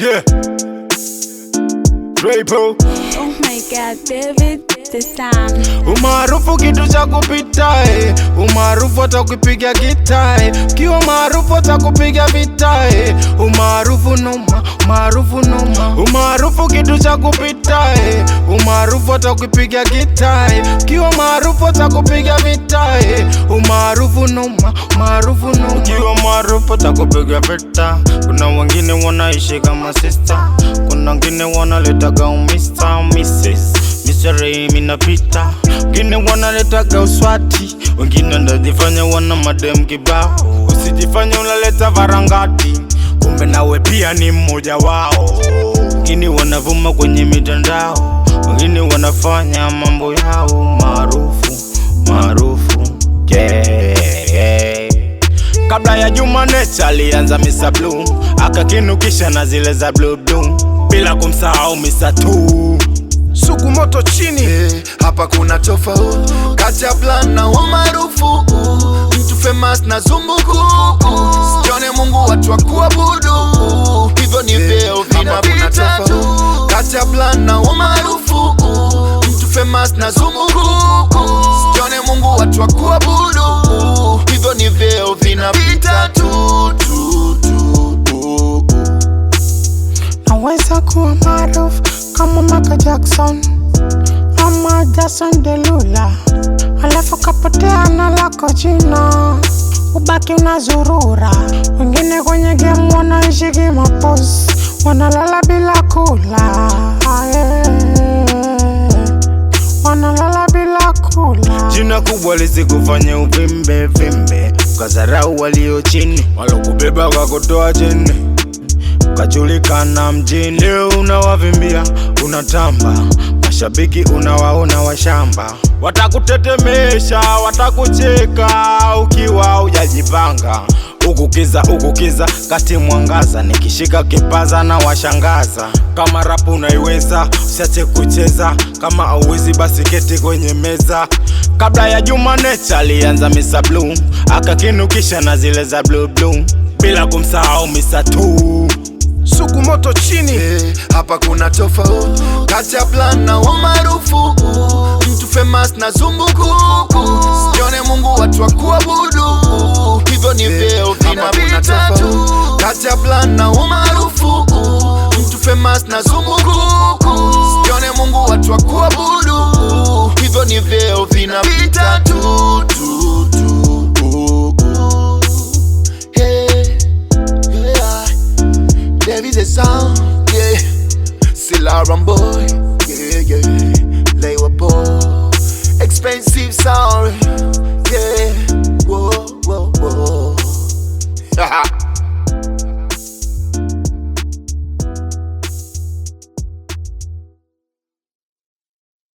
Yeah. Rapo. Oh my God, David, this time. Umaarufu kitu cha kupita umaarufu atakupiga gita Kiwa maarufu atakupiga vita umaarufu noma, umaarufu noma. Umaarufu kitu cha kupita umaarufu atakupiga gita Kiwa maarufu atakupiga vita umaarufu noma, umaarufu noma. Kiwa maarufu atakupiga vita. Kuna wengine wanaishi kama sister, kuna wengine wanaletaga Mr. Mrs. Misere minapita, wengine wanaletaga uswati, wengine ndajifanya wana madem kibao. Usijifanye unaleta varangati, kumbe nawe pia ni mmoja wao. Wengine wanavuma kwenye mitandao, wengine wanafanya mambo yao maarufu, maarufu, yeah. Kabla ya Juma Nature alianza Mr. Bloom, akakinukisha na zile za Blue Bloom, bila kumsahau Mr. Two Sugu moto chini. Hapa kuna tofauti kati ya bland na umaarufu. Mtu famous na zumbuku, sione Mungu watu wa kuabudu. Hivyo ni vyeo vinapita tu. Kati ya bland na umaarufu. Mtu famous na zumbuku, sione Mungu watu wa kuabudu. Hivyo ni vyeo vinapita tu. Naweza kuwa maarufu kama Michael Jackson ama Jason Derulo, alafu kapotea na lako jina, ubaki unazurura. Wengine kwenye game wanaishi kimapos, wanalala bila kula, wanalala bila kula. Jina kubwa lisikufanye uvimbe vimbe, ukazarau walio chini, walokubeba wakutoa chini, ukajulikana mjini. Leo unawavimbia, unatamba, mashabiki unawaona washamba. Watakutetemesha, watakucheka ukiwa hujajipanga. Ukukiza kati mwangaza, nikishika kipaza na washangaza. Kama rapu unaiweza, usiache kucheza. Kama hauwezi basi keti kwenye meza. Kabla ya Juma Nature alianza Mr. Bloom, akakinukisha na zile za Blue Bloom, bila kumsahau Mr. Two Sugu moto chini. Hapa kuna tofauti kati ya bland na umaarufu. Mtu famous na zumbuku, sione Mungu watu wa kuabudu. Hivyo ni vyeo vinapita tu. Kati ya bland na umaarufu. Mtu famous na zumbuku, sione Mungu watu wa kuabudu. Hivyo ni vyeo vinapita tu. David the sound, yeah. Silaram boy, yeah. Lewa boy, expensive sound, yeah. Whoa.